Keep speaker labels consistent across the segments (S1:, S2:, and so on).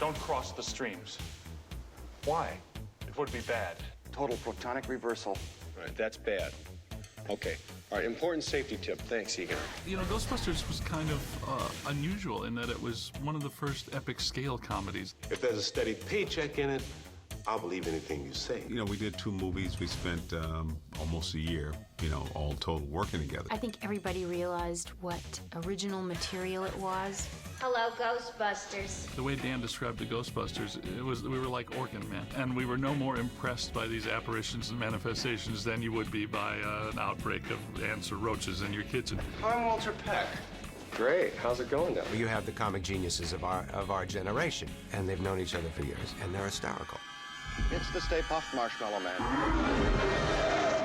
S1: Don't cross the streams. Why? It would be bad.
S2: Total protonic reversal.
S3: All right, that's bad. Okay. All right, important safety tip. Thanks, Egon.
S4: You know, Ghostbusters was kind of unusual in that it was one of the first epic scale comedies.
S5: If there's a steady paycheck in it, I'll believe anything you say.
S6: You know, we did 2 movies. We spent almost a year, you know, all total working together.
S7: I think everybody realized what original material it was.
S8: Hello, Ghostbusters.
S4: The way Dan described the Ghostbusters, we were like Orkin Men, and we were no more impressed by these apparitions and manifestations than you would be by an outbreak of ants or roaches in your kitchen.
S3: I'm Walter Peck. Great. How's it going now?
S9: You have the comic geniuses of our generation, and they've known each other for years, and they're hysterical.
S2: It's the Stay Puft Marshmallow Man.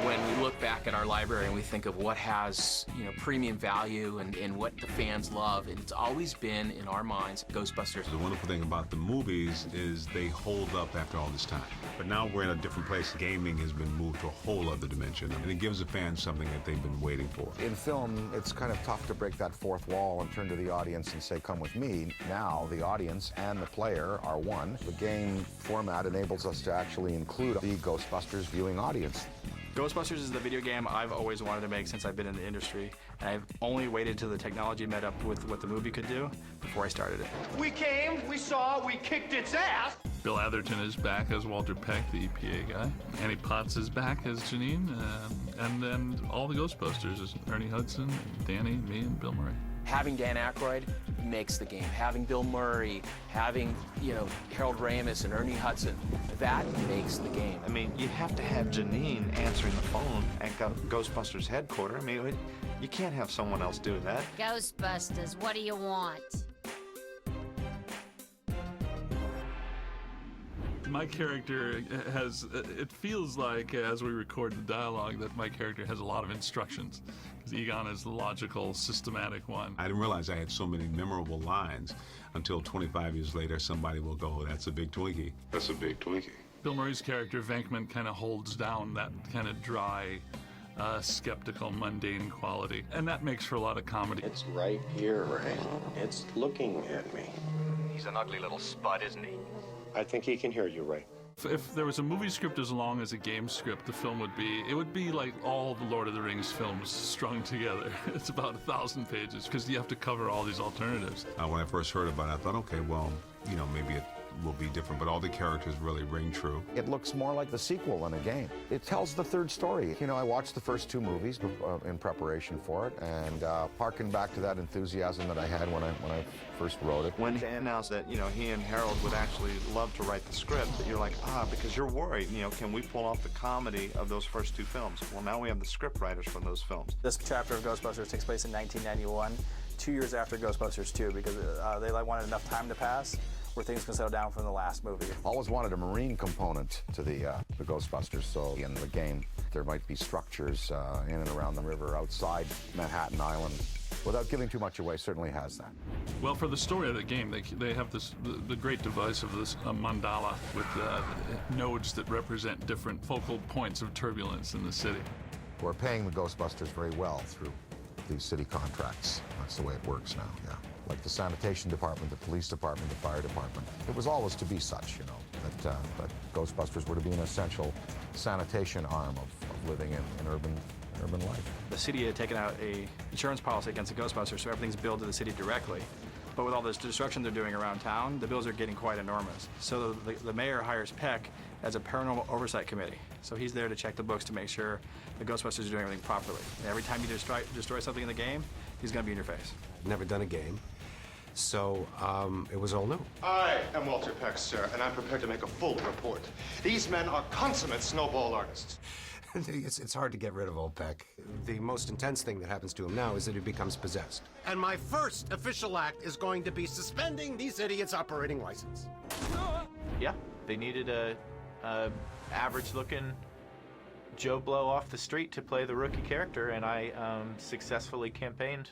S10: When we look back at our library and we think of what has, you know, premium value and what the fans love, it's always been, in our minds, Ghostbusters.
S6: The wonderful thing about the movies is they hold up after all this time. But now we're in a different place. Gaming has been moved to a whole other dimension, and it gives the fans something that they've been waiting for.
S11: In film, it's kind of tough to break that fourth wall and turn to the audience and say, come with me. Now, the audience and the player are one. The game format enables us to actually include the Ghostbusters viewing audience.
S12: Ghostbusters is the video game I've always wanted to make since I've been in the industry, and I've only waited till the technology met up with what the movie could do before I started it.
S13: We came, we saw, we kicked its ass!
S4: Bill Atherton is back as Walter Peck, the EPA guy. Annie Potts is back as Janine, and then all the Ghostbusters is Ernie Hudson, Danny, me, and Bill Murray.
S10: Having Dan Aykroyd makes the game. Having Bill Murray, having, you know, Harold Ramis and Ernie Hudson, that makes the game.
S14: I mean, you have to have Janine answering the phone at Ghostbusters headquarters. I mean, you can't have someone else do that.
S8: Ghostbusters, what do you want?
S4: My character has, it feels like, as we record the dialogue, that my character has a lot of instructions. Because Egon is the logical, systematic one.
S6: I didn't realize I had so many memorable lines until 25 years later, somebody will go, that's a big Twinkie.
S5: That's a big Twinkie.
S4: Bill Murray's character, Venkman, kind of holds down that kind of dry, skeptical, mundane quality. And that makes for a lot of comedy.
S3: It's right here, Ray. It's looking at me.
S14: He's an ugly little spud, isn't he?
S3: I think he can hear you, Ray.
S4: If there was a movie script as long as a game script, the film would be like all the Lord of the Rings films strung together. It's about 1,000 pages because you have to cover all these alternatives.
S6: When I first heard about it, I thought, okay, well, you know, maybe it will be different, but all the characters really ring true.
S11: It looks more like the sequel than a game. It tells the third story. You know, I watched the first 2 movies in preparation for it, and harken back to that enthusiasm that I had when I first wrote it.
S14: When Dan announced that, you know, he and Harold would actually love to write the script, you're like, because you're worried, you know, can we pull off the comedy of those first 2 films? Well, now we have the script writers from those films.
S12: This chapter of Ghostbusters takes place in 1991, 2 years after Ghostbusters 2, because they wanted enough time to pass where things can settle down from the last movie.
S11: Always wanted a marine component to the Ghostbusters, so in the game there might be structures in and around the river outside Manhattan Island. Without giving too much away, certainly has that.
S4: Well, for the story of the game, they have the great device of this mandala with nodes that represent different focal points of turbulence in the city.
S11: We're paying the Ghostbusters very well through these city contracts. That's the way it works now, yeah. Like the sanitation department, the police department, the fire department. It was always to be such, you know, that Ghostbusters were to be an essential sanitation arm of living in urban life.
S12: The city had taken out a insurance policy against the Ghostbusters, so everything's billed to the city directly. But with all this destruction they're doing around town, the bills are getting quite enormous. So the mayor hires Peck as a paranormal oversight committee. So he's there to check the books to make sure the Ghostbusters are doing everything properly. And every time you destroy something in the game, he's going to be in your face.
S9: Never done a game, so it was all new.
S2: I am Walter Peck, sir, and I'm prepared to make a full report. These men are consummate snowball artists.
S9: It's hard to get rid of old Peck. The most intense thing that happens to him now is that he becomes possessed.
S15: And my first official act is going to be suspending these idiots' operating license.
S14: Yeah, they needed a average-looking Joe Blow off the street to play the rookie character, and I successfully campaigned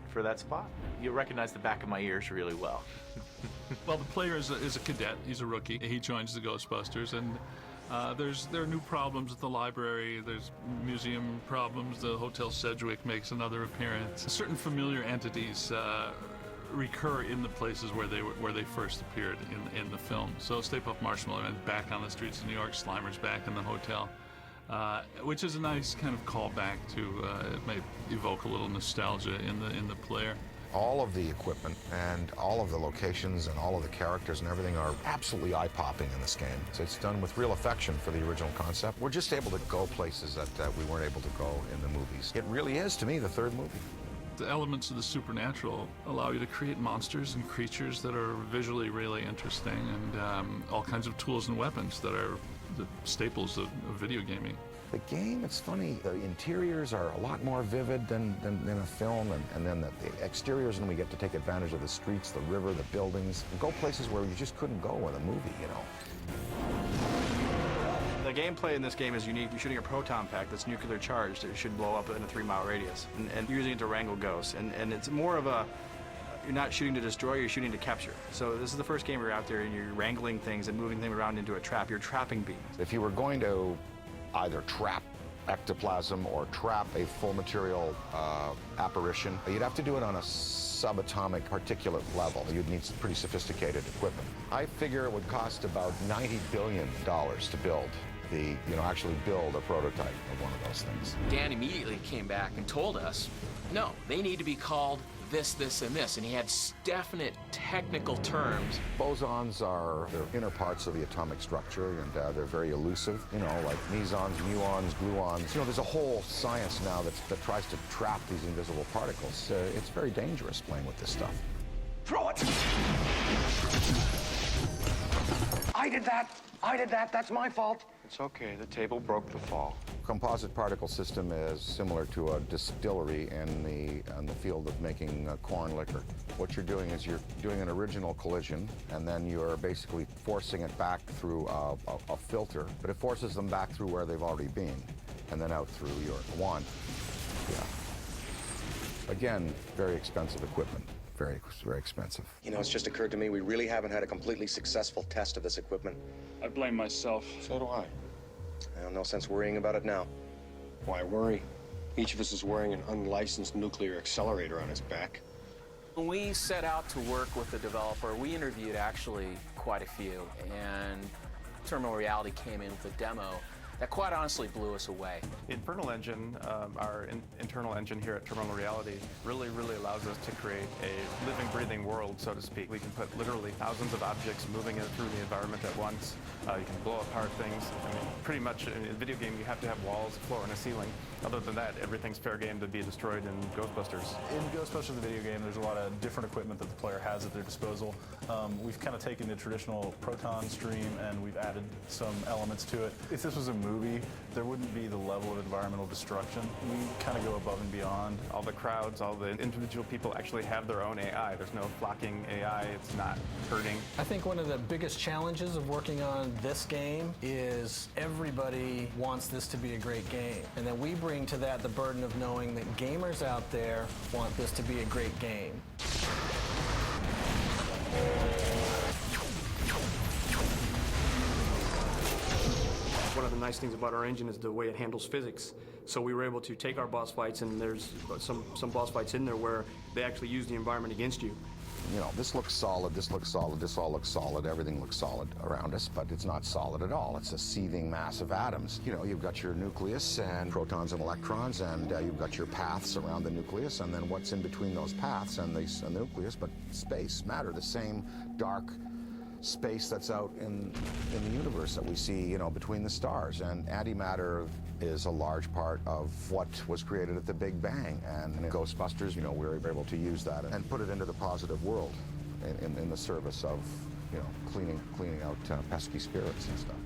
S14: for that spot. You'll recognize the back of my ears really well.
S4: Well, the player is a cadet. He's a rookie. He joins the Ghostbusters, and there are new problems at the library. There's museum problems. The Hotel Sedgwick makes another appearance. Certain familiar entities recur in the places where they first appeared in the film. So Stay Puft Marshmallow Man back on the streets of New York, Slimer's back in the hotel, which is a nice kind of callback to it may evoke a little nostalgia in the player.
S11: All of the equipment and all of the locations and all of the characters and everything are absolutely eye-popping in this game. So it's done with real affection for the original concept. We're just able to go places that we weren't able to go in the movies. It really is, to me, the third movie.
S4: The elements of the supernatural allow you to create monsters and creatures that are visually really interesting, and all kinds of tools and weapons that are the staples of video gaming.
S11: The game, it's funny, the interiors are a lot more vivid than a film, and then the exteriors, and we get to take advantage of the streets, the river, the buildings, and go places where you just couldn't go in a movie, you know.
S12: The gameplay in this game is unique. You're shooting a proton pack that's nuclear charged. It should blow up in a 3-mile radius, and you're using it to wrangle ghosts. And it's more of a, you're not shooting to destroy, you're shooting to capture. So this is the first game where you're out there and you're wrangling things and moving them around into a trap. You're trapping beings.
S11: If you were going to either trap ectoplasm or trap a full material apparition, you'd have to do it on a subatomic particulate level. You'd need some pretty sophisticated equipment. I figure it would cost about $90 billion to build actually build a prototype of one of those things.
S10: Dan immediately came back and told us, no, they need to be called this, this, and this, and he had definite technical terms.
S11: Bosons are the inner parts of the atomic structure, and they're very elusive, like mesons, muons, gluons. There's a whole science now that tries to trap these invisible particles. It's very dangerous playing with this stuff.
S13: Throw it! I did that. That's my fault.
S1: It's okay. The table broke the fall.
S11: Composite particle system is similar to a distillery in the field of making corn liquor. What you're doing is you're doing an original collision, and then you're basically forcing it back through a filter, but it forces them back through where they've already been, and then out through your wand. Yeah. Again, very expensive equipment. Very, very expensive.
S3: It's just occurred to me we really haven't had a completely successful test of this equipment.
S1: I blame myself.
S3: So do I. No sense worrying about it now.
S1: Why worry? Each of us is wearing an unlicensed nuclear accelerator on his back.
S10: When we set out to work with the developer, we interviewed actually quite a few, and Terminal Reality came in with a demo that quite honestly blew us away.
S12: The Infernal Engine, our internal engine here at Terminal Reality, really allows us to create a living, breathing world, so to speak. We can put literally thousands of objects moving through the environment at once. You can blow apart things. Pretty much in a video game, you have to have walls, a floor, and a ceiling. Other than that, everything's fair game to be destroyed in Ghostbusters.
S16: In Ghostbusters, the video game, there's a lot of different equipment that the player has at their disposal. We've kind of taken the traditional proton stream and we've added some elements to it. If this was a movie, there wouldn't be the level of environmental destruction. We kind of go above and beyond.
S12: All the crowds, all the individual people actually have their own AI. There's no flocking AI. It's not hurting.
S17: I think one of the biggest challenges of working on this game is everybody wants this to be a great game. And then we bring to that the burden of knowing that gamers out there want this to be a great game.
S18: One of the nice things about our engine is the way it handles physics. So we were able to take our boss fights, and there's some boss fights in there where they actually use the environment against you.
S11: This looks solid, this looks solid, this all looks solid, everything looks solid around us, but it's not solid at all. It's a seething mass of atoms. You've got your nucleus and protons and electrons, and you've got your paths around the nucleus, and then what's in between those paths and the nucleus, but space, matter, the same dark space that's out in the universe that we see, between the stars. And antimatter is a large part of what was created at the Big Bang. And in Ghostbusters, we were able to use that and put it into the positive world in the service of, cleaning out pesky spirits and stuff.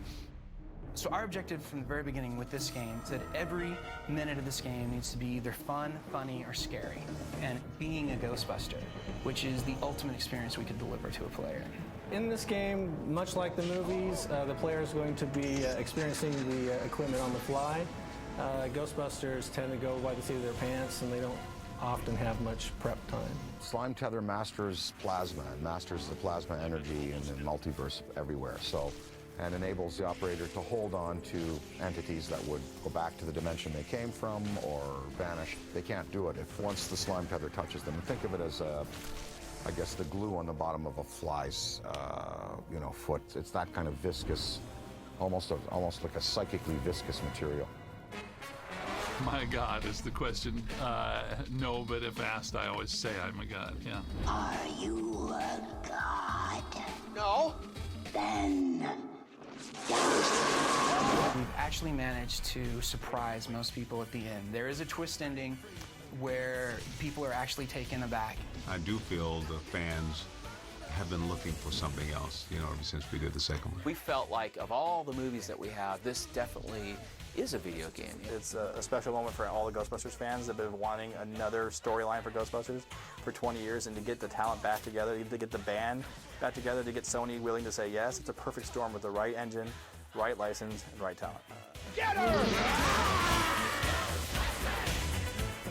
S19: So our objective from the very beginning with this game is that every minute of this game needs to be either fun, funny, or scary. And being a Ghostbuster, which is the ultimate experience we could deliver to a player.
S17: In this game, much like the movies, the player is going to be experiencing the equipment on the fly. Ghostbusters tend to go by the seat of their pants, and they don't often have much prep time.
S11: Slime Tether masters plasma and masters the plasma energy in the multiverse everywhere. And enables the operator to hold on to entities that would go back to the dimension they came from or vanish. They can't do it if once the slime tether touches them. Think of it as I guess, the glue on the bottom of a fly's, foot. It's that kind of viscous, almost like a psychically viscous material.
S4: My God is the question. No, but if asked, I always say I'm a god. Yeah.
S20: Are you a god?
S13: No.
S20: Then
S19: We've actually managed to surprise most people at the end. There is a twist ending where people are actually taken aback.
S6: I do feel the fans have been looking for something else, ever since we did the second one.
S10: We felt like of all the movies that we have, this definitely is a video game.
S12: It's a special moment for all the Ghostbusters fans that have been wanting another storyline for Ghostbusters for 20 years, and to get the talent back together, to get the band back together, to get Sony willing to say yes, it's a perfect storm with the right engine, right license, and right talent.
S13: Get her!